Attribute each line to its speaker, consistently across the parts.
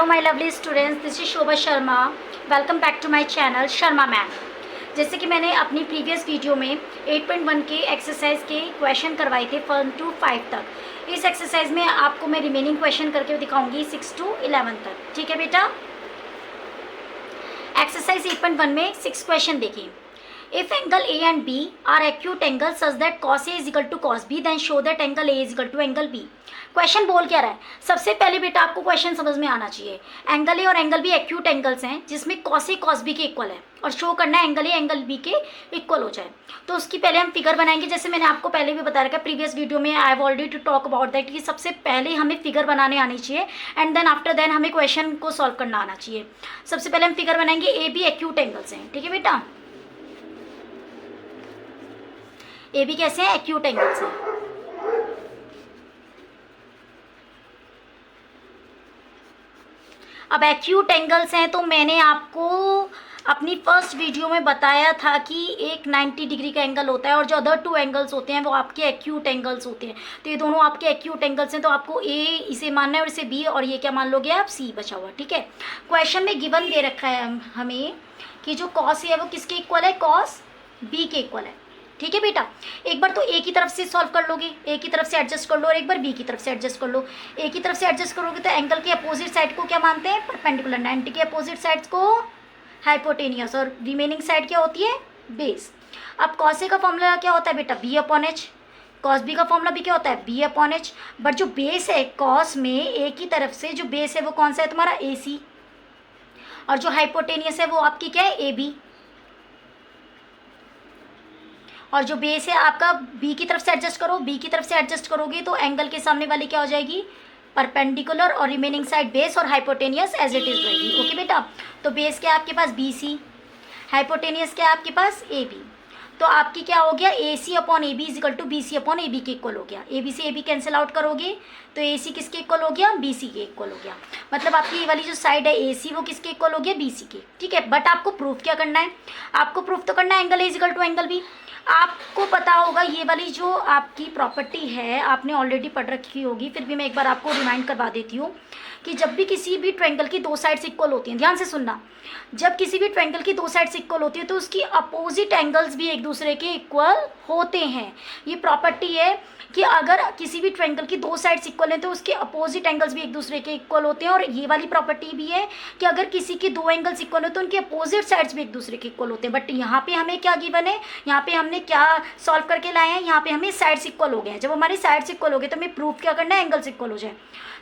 Speaker 1: Hello my lovely students, this is Shobha Sharma. Welcome back to my channel Sharma ma'am. जैसे कि मैंने अपनी प्रीवियस वीडियो में 8.1 के एक्सरसाइज के क्वेश्चन करवाए थे 1 to 5 तक। इस एक्सरसाइज में आपको मैं रिमेनिंग क्वेश्चन करके दिखाऊंगी 6 to 11 तक। ठीक है बेटा। एक्सरसाइज 8.1 में 6 क्वेश्चन देखिए। If angle A and B are acute angles such that cos A is equal to cos B, then show that angle A is equal to angle B. Question बोल क्या रहा है? सबसे पहले बेटा आपको क्वेश्चन समझ में आना चाहिए। एंगल ए और एंगल बी एक्यूट एंगल्स हैं जिसमें कॉस ए कॉस बी के इक्वल है और शो करना है एंगल ए एंगल बी के इक्वल हो जाए। तो उसकी पहले हम फिगर बनाएंगे। जैसे मैंने आपको पहले भी बता रखा है प्रीवियस वीडियो में, I have already to talk about that, कि सबसे पहले हमें फिगर बनाने आनी चाहिए एंड देन आफ्टर देन हमें क्वेश्चन को सॉल्व करना आना चाहिए। सबसे पहले हम फिगर बनाएंगे। ए बी एक्यूट एंगल्स हैं, ठीक है बेटा। ए बी कैसे हैं? एक्यूट एंगल्स हैं। अब एक्यूट एंगल्स हैं तो मैंने आपको अपनी फर्स्ट वीडियो में बताया था कि एक 90 डिग्री का एंगल होता है और जो अदर 2 एंगल्स होते हैं वो आपके एक्यूट एंगल्स होते हैं। तो ये दोनों आपके एक्यूट एंगल्स हैं, तो आपको ए इसे मानना है और इसे बी, और ये क्या मान लोगे आप? सी बचा हुआ। ठीक है। क्वेश्चन में गिवन दे रखा है हमें कि जो कॉस है वो किसके इक्वल है? कॉस बी के इक्वल है। ठीक है बेटा। एक बार तो ए की तरफ से सॉल्व कर लोगे, ए की तरफ से एडजस्ट कर लो, और एक बार बी की तरफ से एडजस्ट कर लो। ए की तरफ से एडजस्ट करोगे तो एंगल के अपोजिट साइड को क्या मानते हैं? परपेंडिकुलर। 90 के अपोजिट साइड्स को हाइपोटेनियस, और रिमेनिंग साइड क्या होती है? बेस। अब कॉस ए का फॉर्मूला क्या होता है बेटा? B upon H. Cos B का फॉर्मूला भी क्या होता है? B upon H. बट जो बेस है कॉस में, ए की तरफ से जो बेस है वो कौन सा है तुम्हारा? ए सी। और जो हाइपोटेनियस है वो आपकी क्या है? A B. और जो बेस है आपका बी की तरफ से एडजस्ट करो, बी की तरफ से एडजस्ट करोगे तो एंगल के सामने वाली क्या हो जाएगी? परपेंडिकुलर, और रिमेनिंग साइड बेस और हाइपोटेनियस एज इट इज रहेगी। ओके बेटा। तो बेस क्या है आपके पास? B C. हाइपोटेनियस क्या है आपके पास? A B. तो आपकी क्या हो गया? A C upon A B is equal to B C upon A B के इक्वल हो गया। ए बी से ए बी कैंसिल आउट करोगे तो ए सी किसके इक्वल हो गया? बी सी के इक्वल हो गया। मतलब आपकी ये वाली जो साइड है ए सी वो किसके इक्वल हो गया? बी सी के। ठीक है। बट आपको प्रूफ क्या करना है? आपको प्रूफ तो करना है angle A is equal to angle B. आपको पता होगा ये वाली जो आपकी प्रॉपर्टी है आपने ऑलरेडी पढ़ रखी होगी, फिर भी मैं एक बार आपको रिमाइंड करवा देती हूँ कि जब भी किसी भी ट्रायंगल की 2 साइड्स इक्वल होती हैं, ध्यान से सुनना, जब किसी भी ट्रायंगल की 2 साइड्स इक्वल होती है तो उसकी अपोजिट एंगल्स भी एक दूसरे के इक्वल होते हैं। ये प्रॉपर्टी है कि अगर किसी भी ट्रायंगल की 2 साइड्स इक्वल हैं तो उसके अपोजिट एंगल्स भी एक दूसरे के इक्वल होते हैं। और ये वाली प्रॉपर्टी भी है कि अगर किसी की 2 एंगल्स इक्वल हो तो उनके अपोजिट साइड्स भी एक दूसरे के इक्वल होते हैं। बट यहाँ पे हमें क्या गिवन है? यहाँ पे हमने क्या सॉल्व करके लाए हैं? यहाँ पे हमें साइड्स इक्वल हो गए हैं। जब हमारे साइड्स इक्वल हो गए तो हमें प्रूफ क्या करना है? एंगल्स इक्वल हो जाए।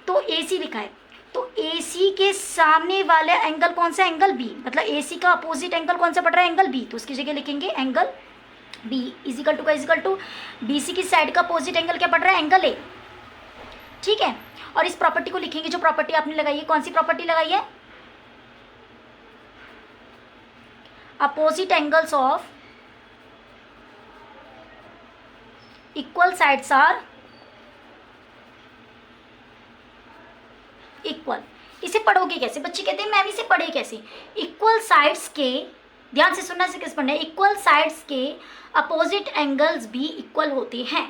Speaker 1: तो ए सी लिखा है, तो ए सी के सामने वाला एंगल कौन सा? Angle B. मतलब ए सी का अपोजिट एंगल कौन सा पड़ रहा है? Angle B. तो उसकी जगह लिखेंगे एंगल बी इजिकल टू का इजिकल टू बी सी की साइड का अपोजिट एंगल क्या पड़ रहा है? Angle A. ठीक है। और इस प्रॉपर्टी को लिखेंगे, जो प्रॉपर्टी आपने लगाई है। कौन सी प्रॉपर्टी लगाई है? Opposite angles of equal sides are equal. इसे पढ़ोगे कैसे? बच्चे कहते हैं मैम इसे पढ़े कैसे? इक्वल साइड्स के, ध्यान से सुनना से किस पढ़ना है, इक्वल साइड्स के अपोजिट एंगल्स भी इक्वल होते हैं।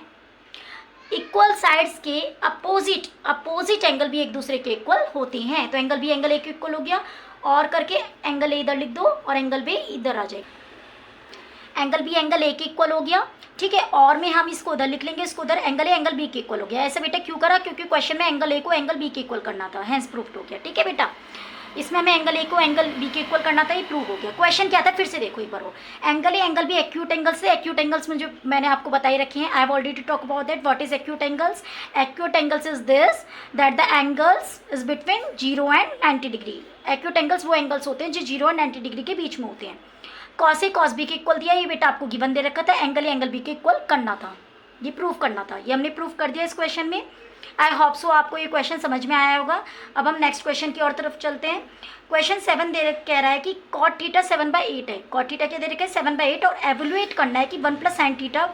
Speaker 1: इक्वल साइड्स के अपोजिट एंगल भी एक दूसरे के इक्वल होते हैं। तो एंगल बी एंगल ए के इक्वल हो गया, और करके एंगल ए इधर लिख दो और एंगल बी इधर आ जाएगा। एंगल बी एंगल ए के इक्वल हो गया। ठीक है। और में हम इसको उधर लिख लेंगे, इसको उधर, एंगल ए एंगल बी के इक्वल हो गया। ऐसा बेटा क्यों करा? क्योंकि क्वेश्चन में एंगल ए को एंगल बी के इक्वल करना था, हैंस प्रूफ हो गया। ठीक है बेटा। इसमें हमें एंगल ए को एंगल बी के इक्वल करना था, ये प्रूव हो गया। क्वेश्चन क्या था फिर से देखो एक बार वो, angle A angle B acute angles से। एक्यूट एंगल्स में जो मैंने आपको बताई रखे हैं, I have already talk about that. What is acute angles? Acute angles is this that the angles is between 0 and 90 degree. Acute angles वो angles होते हैं जो 0 और 90 डिग्री के बीच में होते हैं। कॉस ए कॉस बी के इक्वल दिया, ये बेटा आपको गिवन दे रखा था। एंगल ए एंगल बी के इक्वल करना था, ये प्रूफ करना था। ये हमने प्रूफ कर दिया इस क्वेश्चन में। आई होप सो आपको ये क्वेश्चन समझ में आया होगा। अब हम नेक्स्ट क्वेश्चन की ओर तरफ चलते हैं। क्वेश्चन 7 कह रहा है कि कॉट थीटा 7/8 है। कॉट थीटा क्या दे रखा है? 7/8, और एवेलुएट करना है कि 1 + sin theta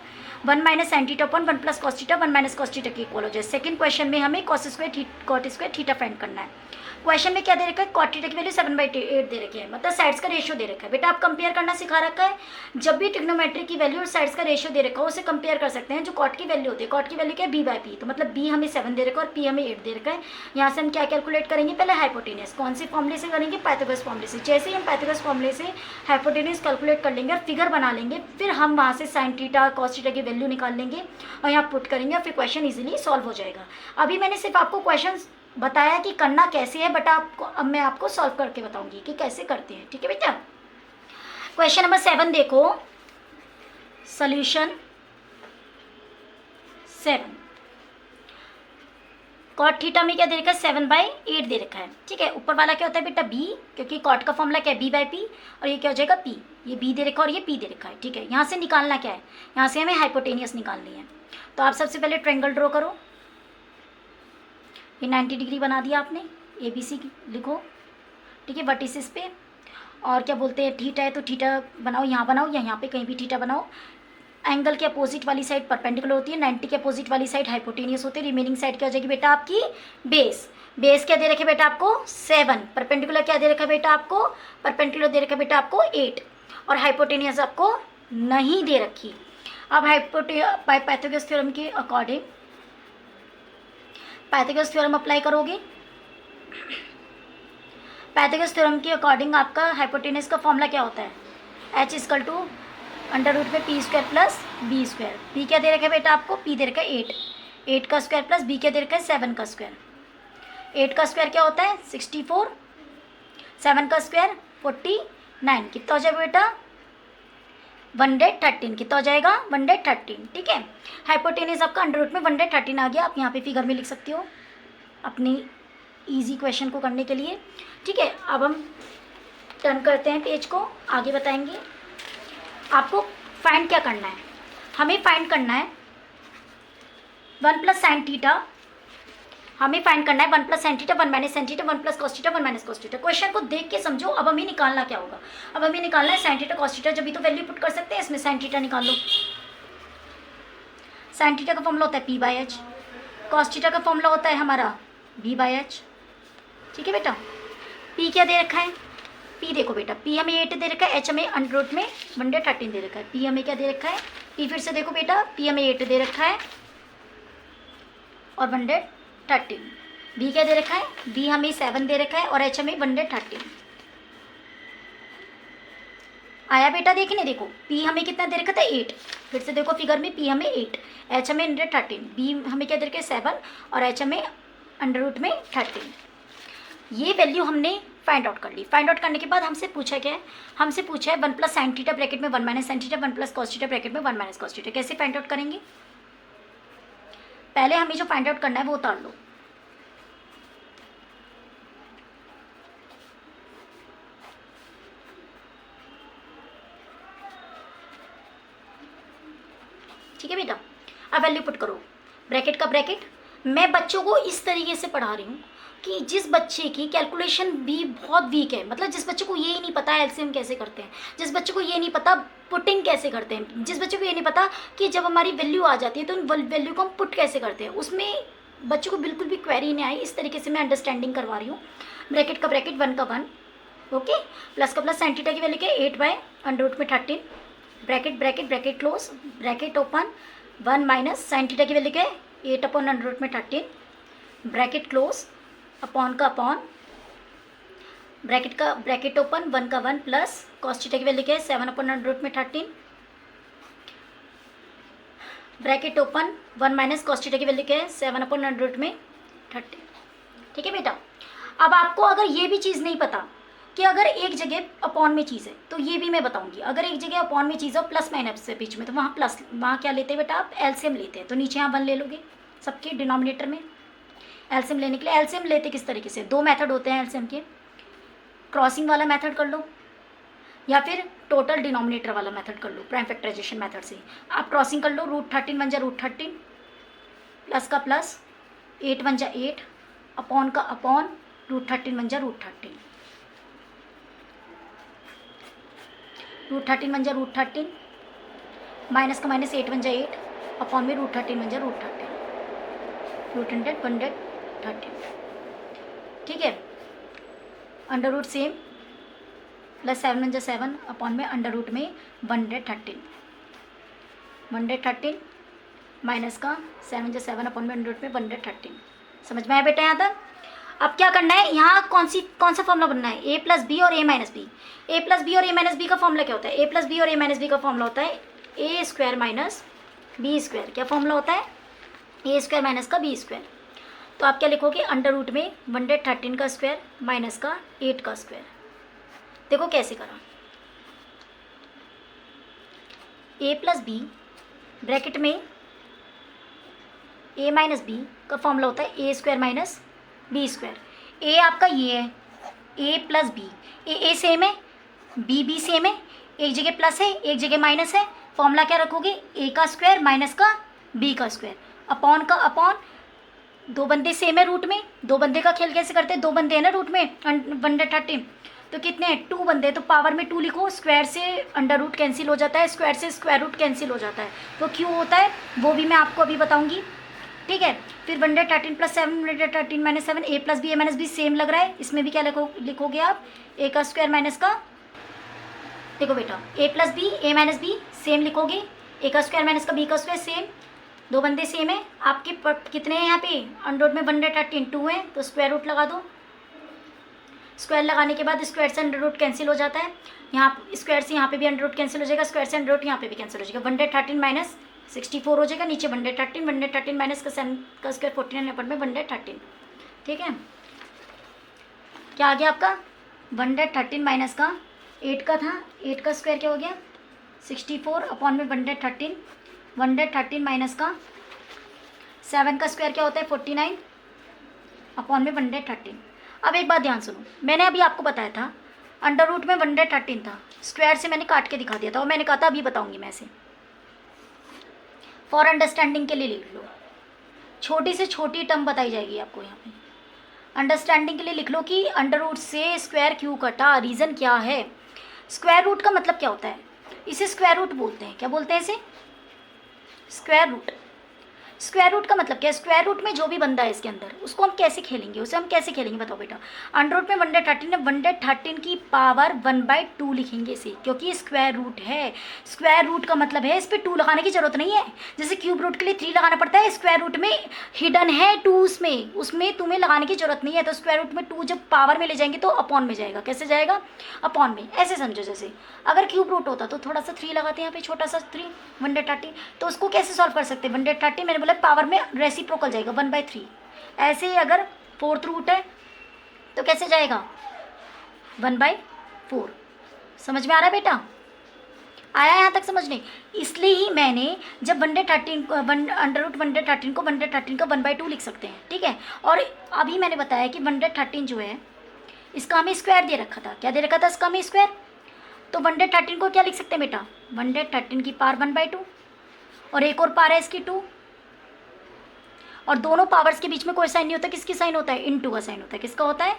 Speaker 1: 1 minus sine theta upon 1 plus cos theta 1 minus cos theta के इक्वल हो जाए। सेकंड क्वेश्चन में हमें cos square cot square theta find करना है। क्वेश्चन में क्या दे रखा है, कॉट थीटा की वैल्यू 7/8 दे रखी है, मतलब साइड्स का रेशियो दे रखा है। बेटा आप कंपेयर करना सिखा रखा है, जब भी ट्रिग्नोमेट्री की वैल्यू और साइड्स का रेशियो दे रखा हो उसे कंपेयर कर सकते हैं। जो कॉट की वैल्यू होती है, कॉट की वैल्यू क्या है b/p, तो मतलब b हमें 7 दे रखा है और p हमें 8 दे रखा है। यहाँ से हम क्या कैलकुलेट करेंगे, पहले हाइपोटेनियस कौन से फॉर्मूले से करेंगे, पाइथागोरस फॉर्मूले से। जैसे ही हम पाइथागोरस फॉर्मूले से हाइपोटेनियस कैलकुलेट कर लेंगे और फिगर बना लेंगे, फिर हम वहाँ से साइन थीटा कॉस थीटा की वैल्यू निकाल लेंगे और यहाँ पुट करेंगे और फिर क्वेश्चन इजीली सॉल्व हो जाएगा। अभी मैंने सिर्फ आपको क्वेश्चन बताया कि करना कैसे है, बट आपको अब मैं आपको सॉल्व करके बताऊंगी कि कैसे करते हैं। ठीक है बेटा, क्वेश्चन नंबर 7 देखो, सॉल्यूशन 7। कॉट थीटा में क्या दे रखा है, 7/8 दे रखा है। ठीक है, ऊपर वाला क्या होता है बेटा b, क्योंकि कॉट का फॉर्मूला क्या है b/p, और ये क्या हो जाएगा p, ये b दे रखा है और ये p दे रखा है। ठीक है, यहाँ से निकालना क्या है, यहाँ से हमें हाइपोटेनियस निकालनी है। तो आप सबसे पहले ट्रायंगल ड्रॉ करो। ये 90 डिग्री बना दिया आपने, ABC लिखो। ठीक है, वर्टिसेस पे, और क्या बोलते हैं थीटा है तो थीटा बनाओ, यहाँ बनाओ या यहाँ पे कहीं भी थीटा बनाओ। एंगल के अपोजिट वाली साइड परपेंडिकुलर होती है, 90 के अपोजिट वाली साइड हाइपोटेनियस होती है। रिमेनिंग साइड क्या हो जाएगी बेटा आपकी, बेस। बेस क्या दे रखे बेटा आपको 7, परपेंडिकुलर क्या दे रखा बेटा आपको, परपेंडिकुलर दे रखा बेटा आपको 8, और हाइपोटेनियस आपको नहीं दे रखी। अब पाइथागोरस थ्योरम के अकॉर्डिंग पाइथागोरस थ्योरम अप्लाई करोगे। पाइथागोरस थ्योरम के अकॉर्डिंग आपका हाइपोटेनस का फॉर्मूला क्या होता है, h = अंडर रूट में p² प्लस b²। p क्या दे रखा है बेटा आपको, p दे रखा है 8, 8 का स्क्वायर प्लस b क्या दे रखा है 7 का स्क्वायर। 8 का स्क्वायर क्या होता है 64, 7 का स्क्वायर 49, कितना हो जाएगा बेटा 113, कितना हो जाएगा 113। ठीक है, हाइपोटेनस आपका अंडर रूट में 113 आ गया। आप यहाँ पे फिगर में लिख सकते हो अपनी इजी क्वेश्चन को करने के लिए। ठीक है, अब हम टर्न करते हैं पेज को, आगे बताएंगे। आपको फाइंड क्या करना है, हमें फाइंड करना है 1 प्लस साइन थीटा, हमें फाइंड करना है 1 plus sine theta 1 minus sine theta 1 plus cos theta 1 minus cos theta. Question को देख के समझो। अब हमें निकालना क्या होगा, अब हमें निकालना है साइन थीटा कॉस थीटा, जब भी तो वैल्यू पुट कर सकते हैं इसमें, साइन थीटा निकाल लो। साइन थीटा का फॉर्मूला होता है p/h, कॉस थीटा का फॉर्मूला होता है हमारा b/h। ठीक है बेटा, p क्या दे रखा है, p देखो बेटा, p हमें 8 दे रखा है, h हमें अंडर रूट में 113 दे रखा है। p हमें क्या दे रखा है, p फिर से देखो बेटा, p हमें 8 दे रखा है और 113। b क्या दे रखा है, b हमें 7 दे रखा है और h हमें 113 आया बेटा। देखने देखो, p हमें कितना दे रखा था 8, फिर से देखो फिगर में, p हमें 8, h हमें 113, b हमें क्या दे रखा है 7 और h हमें अंडर रूट में 13। ये वैल्यू हमने फाइंड आउट कर ली। फाइंड आउट करने के बाद हमसे पूछा क्या है, हमसे पूछा है 1 प्लस साइन थीटा ब्रैकेट में 1 minus sine theta 1 plus cos theta bracket में 1 माइनस कॉस थीटा। कैसे फाइंड आउट करेंगे, पहले हमें जो फाइंड आउट करना है वो उतार लो। ठीक है बेटा, अब वैल्यू पुट करो, ब्रैकेट का ब्रैकेट। मैं बच्चों को इस तरीके से पढ़ा रही हूँ कि जिस बच्चे की कैलकुलेशन भी बहुत वीक है, मतलब जिस बच्चे को ये ही नहीं पता एलसीएम कैसे करते हैं, जिस बच्चे को ये नहीं पता पुटिंग कैसे करते हैं, जिस बच्चे को ये नहीं पता कि जब हमारी वैल्यू आ जाती है तो उन वैल्यू को हम पुट कैसे करते हैं, उसमें बच्चों को बिल्कुल भी क्वेरी नहीं आई। इस तरीके से मैं अंडरस्टैंडिंग करवा रही हूँ। ब्रैकेट का ब्रैकेट 1 का 1, ओके, प्लस का प्लस, साइन थीटा की वैल्यू क्या 8/√13, bracket bracket bracket close, bracket open, 1 minus sine theta की वैल्यू क्या है 8/√13, ब्रैकेट क्लोज, अपॉन का अपॉन, ब्रैकेट का ब्रैकेट ओपन, 1 का 1 प्लस कॉस थीटा की वैल्यू क्या है 7/√13, bracket open, 1 minus cos theta की वैल्यू क्या है 7/√13। ठीक है बेटा, अब आपको अगर ये भी चीज़ नहीं पता कि अगर एक जगह अपॉन में चीज़ है तो ये भी मैं बताऊंगी। अगर एक जगह अपॉन में चीज़ है और प्लस माइनस से बीच में, तो वहाँ प्लस, वहाँ क्या लेते हैं बेटा आप एलसीएम लेते हैं। तो नीचे यहाँ 1 ले लोगे सबके डिनोमिनेटर में। एलसीएम लेने के लिए एलसीएम लेते किस तरीके से, 2 मेथड होते हैं एलसीएम के, क्रॉसिंग वाला मेथड कर लो या फिर टोटल डिनोमिनेटर वाला मेथड कर लो, प्राइम फैक्टराइजेशन मेथड से। आप क्रॉसिंग कर लो, √13 बन जा √13, प्लस का प्लस, 8 बन जा 8, अपॉन का अपॉन, √13 बन जा √13, √13 बन जा √13, माइनस का माइनस 8 बन जा 8, अपॉन में √13 बन जाए √13, √100 113, ठीक है। अंडर रूट सेम प्लस 7 बन जाए 7 अपॉन में अंडर रूट में 113, 113 माइनस का 7 बन जाए 7 अपॉन में अंडर रूट में 113। समझ में आया बेटा यहाँ तक? अब क्या करना है, यहाँ कौन सा फॉर्मूला बनना है, ए प्लस बी और ए माइनस बी। ए प्लस बी और ए माइनस बी का फॉर्मूला क्या होता है, ए प्लस बी और ए माइनस बी का फॉर्मूला होता है ए स्क्वायर माइनस बी स्क्वायर। क्या फॉर्मूला होता है, ए स्क्वायर माइनस का बी स्क्वायर। तो आप क्या लिखोगे, अंडर रूट में 113 का स्क्वायर माइनस का 8 का स्क्वायर। देखो कैसे करा, ए प्लस बी ब्रैकेट में ए माइनस बी का फॉर्मूला होता है ए स्क्वायर माइनस बी स्क्वायर। ए आपका ये है, ए प्लस बी, ए सेम है, बी सेम है, एक जगह प्लस है एक जगह माइनस है। फॉर्मूला क्या रखोगे, ए का स्क्वायर माइनस का बी का स्क्वायर, अपॉन का अपॉन, दो बंदे सेम है रूट में, दो बंदे का खेल कैसे करते हैं, दो बंदे हैं ना रूट में 113, तो कितने हैं 2 बंदे, तो पावर में 2 लिखो, स्क्वायर से अंडर रूट कैंसिल हो जाता है, स्क्वायर से स्क्वायर रूट कैंसिल हो जाता है, तो क्यों होता है वो भी मैं आपको अभी बताऊंगी, ठीक है। फिर 113 plus 7 113 minus 7, A plus B A minus B same लग रहा है, इसमें भी क्या लिखोगे आप, ए का स्क्वायर माइनस का, देखो बेटा A plus B A minus B same लिखोगे, ए का स्क्वायर माइनस का बी का स्क्वायर सेम, दो बंदे सेम है आपके, कितने हैं यहाँ पे अंडर रूट में 113 2 है, तो स्क्वायर रूट लगा दो। स्क्वायर लगाने के बाद स्क्वायर से अंडर रूट कैंसिल हो जाता है, यहाँ स्क्वायर से यहाँ पे भी अंडर रूट कैंसिल हो जाएगा, स्क्वायर से अंडर रूट यहाँ पे भी कैंसिल हो जाएगा, 113 माइनस 64 हो जाएगा, नीचे 113 माइनस का 7 का स्क्वायर 49 अपॉन में 113, ठीक है। क्या आ गया आपका 113 माइनस का 8 का था, 8 का स्क्वायर क्या हो गया 64 अपॉन में 113 माइनस का 7 का स्क्वायर क्या होता है 49 अपॉन में 113। अब एक बात ध्यान सुनो, मैंने अभी आपको बताया था अंडर रूट में 113 था, स्क्वायर से मैंने काट के दिखा दिया था, और मैंने कहा था अभी बताऊंगी मैं इसे, फॉर अंडरस्टैंडिंग के लिए लिख लो, छोटी से छोटी टर्म बताई जाएगी आपको यहाँ पे, अंडरस्टैंडिंग के लिए लिख लो कि अंडर रूट से स्क्वायर क्यों कटा, रीज़न क्या है। स्क्वायर रूट का मतलब क्या होता है, इसे स्क्वायर रूट बोलते हैं, क्या बोलते हैं इसे, स्क्वायर रूट। स्क्वायर रूट का मतलब क्या है, स्क्वायर रूट में जो भी बंदा है इसके अंदर उसको हम कैसे खेलेंगे, उसे हम कैसे खेलेंगे बताओ बेटा। अंडर रूट में 113 है, 113 की पावर 1/2 लिखेंगे इसे, क्योंकि स्क्वायर रूट है। स्क्वायर रूट का मतलब है इस पर 2 लगाने की जरूरत नहीं है, जैसे क्यूब रूट के लिए 3 लगाना पड़ता है, स्क्वायर रूट में हिडन है 2 उसमें तुम्हें लगाने की जरूरत नहीं है। तो स्क्वायर रूट में 2 जब पावर में ले जाएंगे तो अपॉन में जाएगा, कैसे जाएगा अपॉन में, ऐसे समझो। जैसे अगर क्यूब रूट होता तो थोड़ा सा 3 लगाते हैं यहाँ पे, छोटा सा 3 113, तो उसको कैसे सॉल्व कर सकते हैं 113 मैंने बोला पावर में रेसिप्रोकल जाएगा 1/3। ऐसे ही अगर 4th रूट है तो कैसे जाएगा 1/4। समझ में आ रहा है बेटा, आया यहाँ तक समझने। इसलिए ही मैंने जब 113 अंडर रूट 113 को 113 का 1/2 लिख सकते हैं, ठीक है। और अभी मैंने बताया कि 113 जो है इसका हमें स्क्वायर दे रखा था, क्या दे रखा था इसका हमें स्क्वायर, तो 113 को क्या लिख सकते हैं बेटा 113 की पावर 1/2, और एक और पावर है इसकी 2, और दोनों पावर्स के बीच में कोई साइन नहीं होता, किसकी साइन होता है इनटू का साइन होता है, किसका होता है,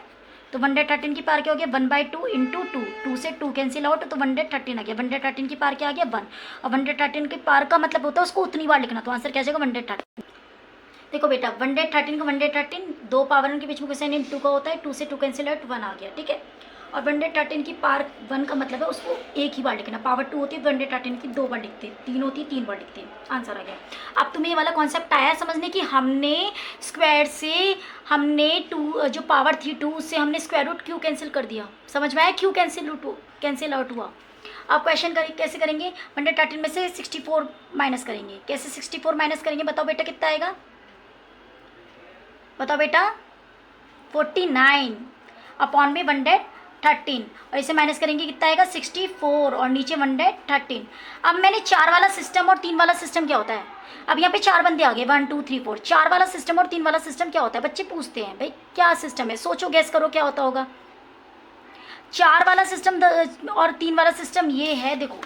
Speaker 1: तो 113 की पावर क्या हो गया 1/2 इंटू 2, 2 से 2 कैंसिल आउट, तो 113 आ गया, 113 की पावर क्या आ गया 1, और 113 की पावर का मतलब होता है उसको उतनी बार लिखना, तो आंसर क्या जाएगा 113। देखो बेटा 113 का 113 दो पावर के बीच में कोई साइन इंटू का होता है, 2 से 2 कैंसिल आउट 1 आ गया, ठीक है। और 113 की पावर 1 का मतलब है उसको एक ही बार लिखना, पावर 2 होती है 113 की 2 बार लिखते हैं, 3 होती है 3 बार लिखते हैं, आंसर आ गया। अब तुम्हें ये वाला कॉन्सेप्ट आया समझने की, हमने स्क्वायर से हमने 2 जो पावर थी 2 उससे हमने स्क्वायर रूट क्यों कैंसिल कर दिया, समझ में आया क्यों कैंसिल आउट हुआ। अब क्वेश्चन कैसे करेंगे, 113 में से 64 माइनस करेंगे, कैसे 64 माइनस करेंगे बताओ बेटा कितना आएगा, बताओ बेटा 49 अपॉन में 113, और इसे माइनस करेंगे कितना आएगा 64 और नीचे 113। अब मैंने 4 वाला सिस्टम और 3 वाला सिस्टम क्या होता है, अब यहाँ पे 4 बंदे आ गए 1 2 3 4, 4 वाला सिस्टम और 3 वाला सिस्टम क्या होता है, बच्चे पूछते हैं भाई क्या सिस्टम है, सोचो गैस करो क्या होता होगा। 4 वाला सिस्टम और 3 वाला सिस्टम ये है, देखो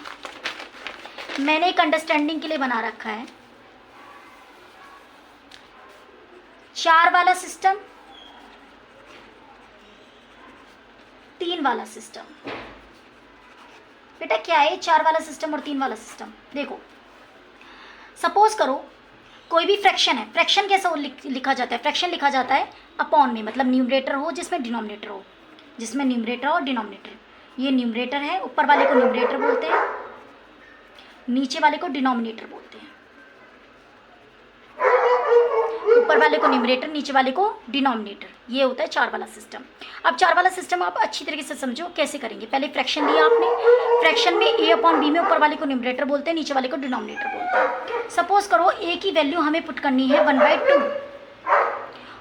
Speaker 1: मैंने एक अंडरस्टैंडिंग के लिए बना रखा है, 4 वाला सिस्टम 3 वाला सिस्टम, बेटा क्या है 4 वाला सिस्टम और 3 वाला सिस्टम, देखो सपोज करो कोई भी फ्रैक्शन है, फ्रैक्शन कैसा लिखा जाता है, फ्रैक्शन लिखा जाता है अपॉन में, मतलब न्यूमरेटर हो जिसमें डिनोमिनेटर हो, जिसमें न्यूमरेटर और डिनोमिनेटर। ये न्यूमरेटर है, ऊपर वाले को न्यूमरेटर बोलते हैं, नीचे वाले को डिनोमिनेटर बोलते हैं। ऊपर वाले को न्यूमरेटर, नीचे वाले को डिनोमिनेटर, ये होता है चार वाला सिस्टम। अब चार वाला सिस्टम आप अच्छी तरीके से समझो कैसे करेंगे। पहले फ्रैक्शन लिया आपने, फ्रैक्शन में a अपॉन b में ऊपर वाले को न्यूमरेटर बोलते हैं, नीचे वाले को डिनोमिनेटर बोलते हैं। सपोज करो a की वैल्यू हमें पुट करनी है 1/2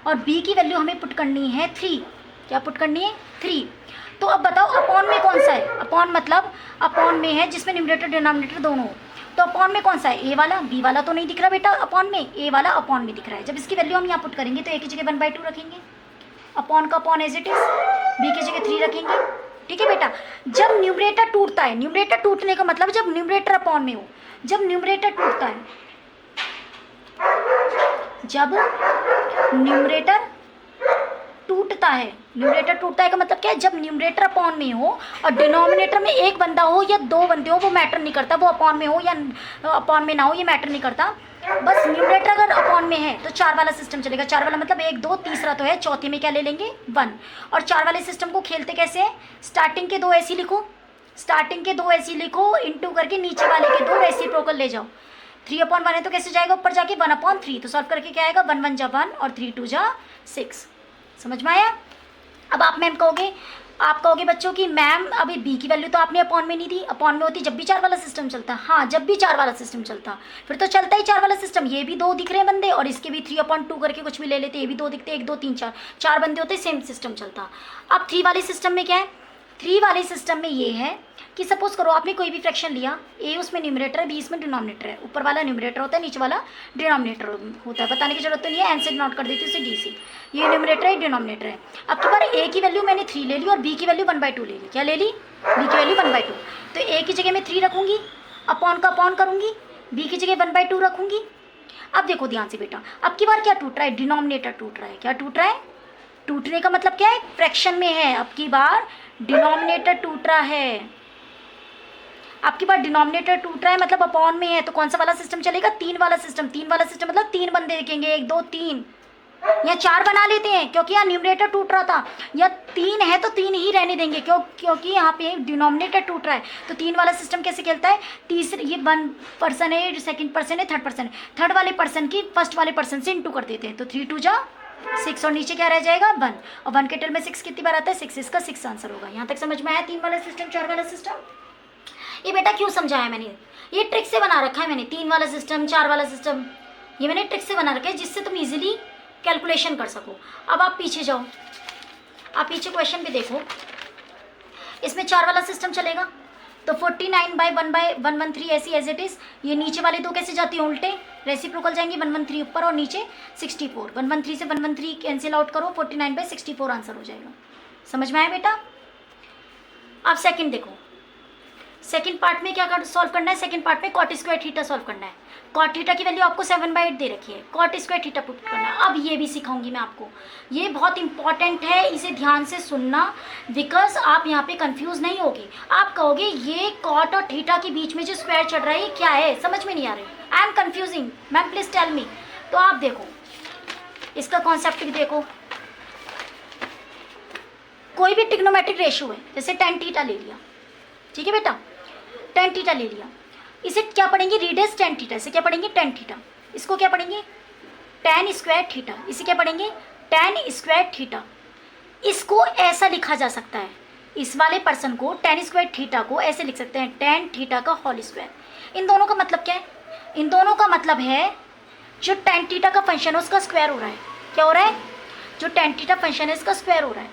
Speaker 1: और b की वैल्यू हमें पुट करनी है 3। क्या पुट करनी है? 3। तो अब बताओ अपॉन में कौन सा है? अपॉन मतलब अपॉन में है जिसमें न्यूमरेटर डिनोमिनेटर दोनों हो। तो अपॉन में कौन सा है? ए वाला, बी वाला तो नहीं दिख रहा बेटा अपॉन में, ए वाला अपॉन में दिख रहा है। जब इसकी वैल्यू हम यहाँ पुट करेंगे तो ए की जगह 1/2 रखेंगे, अपॉन का upon as it is, B की जगह 3 रखेंगे। ठीक है बेटा। जब न्यूमरेटर टूटता है, न्यूमरेटर टूटने का मतलब जब न्यूमरेटर अपॉन में हो, जब न्यूमरेटर टूटता है, जब न्यूमरेटर टूटता है, न्यूमरेटर टूटता है का मतलब क्या है? जब न्यूमरेटर अपॉन में हो और डिनोमिनेटर में एक बंदा हो या दो बंदे हो, वो मैटर नहीं करता, वो अपॉन में हो या अपॉन में ना हो, ये मैटर नहीं करता। बस न्यूमरेटर अगर अपॉन में है तो चार वाला सिस्टम चलेगा। चार वाला मतलब 1 2, तीसरा तो है, चौथे में क्या ले लेंगे? 1। और चार वाले सिस्टम को खेलते कैसे हैं? स्टार्टिंग के 2 ऐसी लिखो, स्टार्टिंग के 2 ऐसी लिखो, इंटू करके नीचे वाले के 2 रेसिप्रोकल ले जाओ। 3/1 है तो कैसे जाएगा? ऊपर जाके 1/3, तो सॉल्व करके क्या आएगा? 1 1 जा 1 और 3 2 जा 6। समझ में आया? अब आप मैम कहोगे, आप कहोगे बच्चों की मैम अभी बी की वैल्यू तो आपने अपॉन में नहीं दी, अपॉन में होती जब भी चार वाला सिस्टम चलता। हाँ, जब भी चार वाला सिस्टम चलता, फिर तो चलता ही चार वाला सिस्टम। ये भी 2 दिख रहे हैं बंदे और इसके भी 3/2 करके कुछ भी ले लेते, ये भी 2 दिखते, 1 2 3 4, 4 बंदे होते, सेम सिस्टम चलता। अब 3 वाले सिस्टम में क्या है? 3 वाले सिस्टम में ये है कि सपोज करो आपने कोई भी फ्रैक्शन लिया, ए उसमें न्यूमरेटर है, बी इसमें डिनोमिनेटर है, ऊपर वाला न्यूमरेटर होता है, नीचे वाला डिनोमिनेटर होता है। बताने की जरूरत तो नहीं है, आंसर नोट कर देती उसे डी सी। ये न्यूमरेटर है, डिनोमिनेटर है। अब की बार ए की वैल्यू मैंने 3 ले ली और बी की वैल्यू 1/2 ले ली। क्या ले ली? बी की वैल्यू 1/2। तो ए की जगह मैं 3 रखूंगी, अपॉन का अपॉन करूंगी, बी की जगह 1/2 रखूंगी। अब देखो ध्यान से बेटा, अब की बार क्या टूट रहा है? डिनोमिनेटर टूट रहा है। क्या टूट रहा है? टूटने का मतलब क्या है? फ्रैक्शन में है, अब की बार डिनोमिनेटर टूट रहा है। अब की बार डिनोमिनेटर टूट रहा है मतलब अपॉन में है, तो कौन सा वाला सिस्टम चलेगा? 3 वाला सिस्टम। 3 वाला सिस्टम मतलब 3 बंदे देखेंगे, 1 2 3, या 4 बना लेते हैं क्योंकि यहाँ न्यूमरेटर टूट रहा था, या 3 है तो 3 ही रहने देंगे क्योंकि यहाँ पे डिनोमिनेटर टूट रहा है। तो 3 वाला सिस्टम कैसे खेलता है? तीसरे, ये 1 पर्सन है, सेकंड पर्सन है, थर्ड पर्सन है, थर्ड वाले पर्सन की फर्स्ट वाले पर्सन से इंटू कर देते हैं, तो 3 2 जा 6 और नीचे क्या रह जाएगा? 1। और 1 के टेल में 6 कितनी बार आता है? 6। इसका 6 आंसर होगा। यहाँ तक समझ में आया? 3 वाला सिस्टम, 4 वाला सिस्टम। ये बेटा क्यों समझाया मैंने? ये ट्रिक से बना रखा है मैंने, 3 वाला सिस्टम, 4 वाला सिस्टम, ये मैंने ट्रिक से बना रखा है जिससे तुम इजीली कैलकुलेशन कर सको। अब आप पीछे जाओ, आप पीछे क्वेश्चन भी देखो, इसमें 4 वाला सिस्टम चलेगा तो 49/1/113 ऐसी एज इट इज। ये नीचे वाले 2 कैसे जाती है? उल्टे, रेसिप्रोकल जाएंगी, 113 ऊपर और नीचे 64। 113 से 113 कैंसिल आउट करो, 49/64 आंसर हो जाएगा। समझ में आया बेटा? अब सेकंड देखो, सेकंड पार्ट में क्या सॉल्व करना है? सेकंड पार्ट में कॉट स्क्वायर थीटा सॉल्व करना है। कॉट थीटा की वैल्यू आपको 7/8 दे रखी है, कॉट स्क्वायर थीटा पुट करना है। अब ये भी सिखाऊंगी मैं आपको, ये बहुत इंपॉर्टेंट है, इसे ध्यान से सुनना, बिकॉज आप यहाँ पे कंफ्यूज नहीं होगी। आप कहोगे ये कॉट और थीटा के बीच में जो स्क्वायर चढ़ रहा है ये क्या है? समझ में नहीं आ रही, I am confusing ma'am, please tell me. तो आप देखो इसका कॉन्सेप्ट भी देखो, कोई भी ट्रिग्नोमेट्रिक रेशियो है, जैसे tan थीटा ले लिया, ठीक है बेटा, tan थीटा ले लिया, इसे क्या पढ़ेंगे? रीडेस tan थीटा, इसे क्या पढ़ेंगे? tan theta. इसको क्या पढ़ेंगे? tan square theta. इसे क्या पढ़ेंगे? tan square theta. इसको ऐसा लिखा जा सकता है, इस वाले पर्सन को tan स्क्वायर थीटा को ऐसे लिख सकते हैं, tan थीटा का होल स्क्वायर। इन दोनों का मतलब क्या है? इन दोनों का मतलब है जो tan थीटा का फंक्शन है उसका स्क्वायर हो रहा है। क्या हो रहा है? जो tan थीटा फंक्शन है इसका स्क्वायर हो रहा है।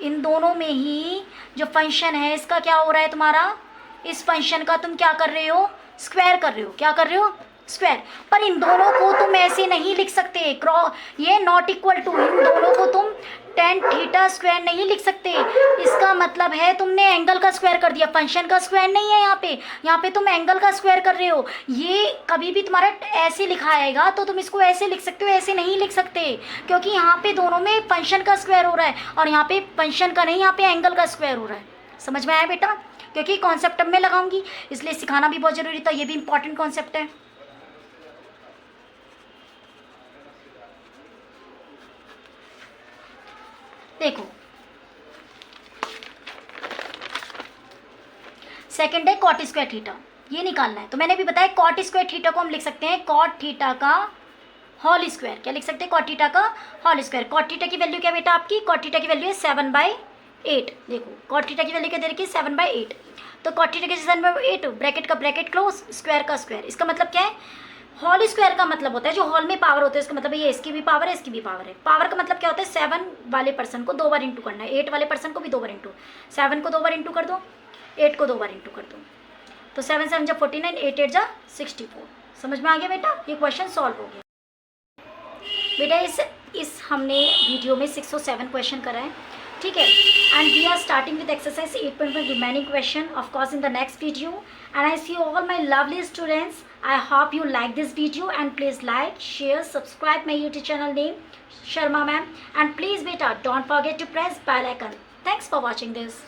Speaker 1: इन दोनों में ही जो फंक्शन है इसका क्या हो रहा है तुम्हारा? इस फंक्शन का तुम क्या कर रहे हो? स्क्वायर कर रहे हो। क्या कर रहे हो? स्क्वायर। पर इन दोनों को तुम ऐसे नहीं लिख सकते, ये नॉट इक्वल टू, इन दोनों को तुम tan थीटा स्क्वायर नहीं लिख सकते। इसका मतलब है तुमने एंगल का स्क्वायर कर दिया, फंक्शन का स्क्वायर नहीं है यहाँ पे तुम एंगल का स्क्वायर कर रहे हो। ये कभी भी तुम्हारा ऐसे लिखा आएगा तो तुम इसको ऐसे लिख सकते हो, ऐसे नहीं लिख सकते, क्योंकि यहाँ पे दोनों में फंक्शन का स्क्वायर हो रहा है और यहाँ पे फंक्शन का नहीं, यहाँ पे एंगल का स्क्वायर हो रहा है। समझ में आया बेटा? क्योंकि कॉन्सेप्ट अब मैं लगाऊंगी इसलिए सिखाना भी बहुत जरूरी था, ये भी इंपॉर्टेंट कॉन्सेप्ट है। देखो सेकंड है कॉट स्क्वायर थीटा, ये निकालना है। तो मैंने भी बताया कॉट स्क्वायर थीटा को हम लिख सकते हैं कॉट थीटा का होल स्क्वायर। क्या लिख सकते हैं? कॉट थीटा का होल स्क्वायर। कॉट थीटा की वैल्यू क्या बेटा आपकी? कॉट थीटा की वैल्यू है 7/8। देखो कॉट थीटा की वैल्यू क्या दे रखी है? 7/8। तो कॉट थीटा की 7/8, ब्रैकेट का ब्रैकेट क्लोज, स्क्वायर का स्क्वायर। इसका मतलब क्या है? होल स्क्वायर का मतलब होता है जो हॉल में पावर होते हैं, इसका मतलब ये इसकी भी पावर है, इसकी भी पावर है। पावर का मतलब क्या होता है? 7 वाले पर्सन को 2 बार इंटू करना है, 8 वाले पर्सन को भी 2 बार इंटू। 7 को 2 बार इंटू कर दो, 8 को 2 बार इंटू कर दो। तो 7 7 जा 49, 8 8 जा 64। समझ में आ गया बेटा? ये क्वेश्चन सॉल्व हो गया बेटा। इस हमने वीडियो में 6 और 7 क्वेश्चन करा है, ठीक है। And we are starting with exercise 8.1 remaining question of course in the next video. And I see all my lovely students, I hope you like this video and please like, share, subscribe my YouTube channel name Sharma ma'am, and please beta don't forget to press bell icon. Thanks for watching this.